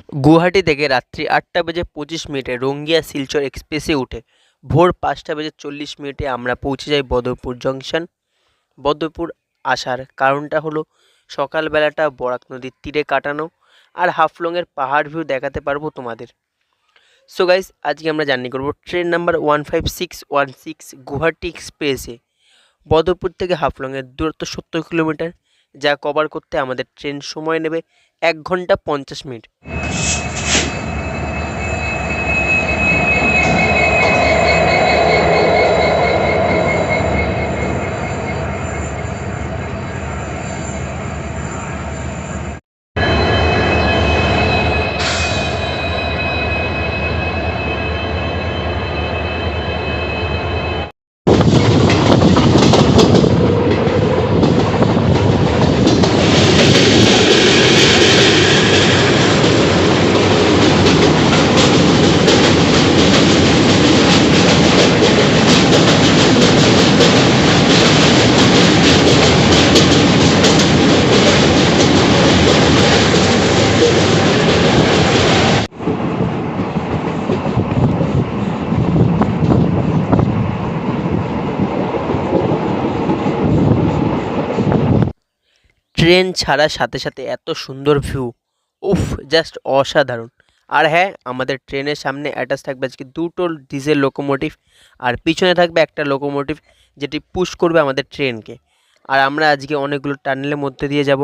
গুয়াহাটি থেকে রাত্রি ৮টা বেজে ২৫ মিনিটে রঙ্গিয়া শিলচর এক্সপ্রেসে উঠে ভোর ৫টা বেজে ৪০ মিনিটে আমরা পৌঁছে যাই বদরপুর জংশন। বদরপুর আসার কারণটা হলো সকালবেলাটা বরাক নদীর তীরে কাটানো আর হাফলংয়ের পাহাড় ভিউ দেখাতে পারবো তোমাদের। সো গাইস, আজকে আমরা জার্নি করব ট্রেন নাম্বার 15616 গুয়াহাটি এক্সপ্রেসে। বদরপুর থেকে হাফলংয়ের দূরত্ব ৭০ কিলোমিটার, যা কভার করতে আমাদের ট্রেন সময় নেবে ১ ঘন্টা ৫০ মিনিট। ট্রেন ছাড়ার সাথে সাথে এত সুন্দর ভিউ, উফ, জাস্ট অসাধারণ। আর হ্যাঁ, আমাদের ট্রেনের সামনে অ্যাটাচ থাকবে আজকে দুটো ডিজেল লোকোমোটিভ, আর পিছনে থাকবে একটা লোকোমোটিভ যেটি পুশ করবে আমাদের ট্রেনকে। আর আমরা আজকে অনেকগুলো টানেলের মধ্যে দিয়ে যাব।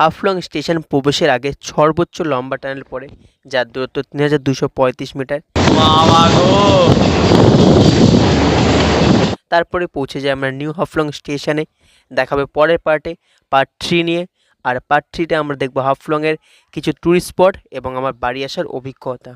হাফলং স্টেশন প্রবেশের আগে সর্বোচ্চ লম্বা টানেল পড়ে, যার দূরত্ব 3235 মিটার। তারপরে পৌঁছে যাই আমরা নিউ হাফলং স্টেশনে। দেখাবে পরের পার্টে, পার্ট 3 নিয়ে। আর পার্ট 3তে আমরা দেখবো হাফলংয়ের কিছু ট্যুরিস্ট স্পট এবং আমার বাড়ি আসার অভিজ্ঞতা।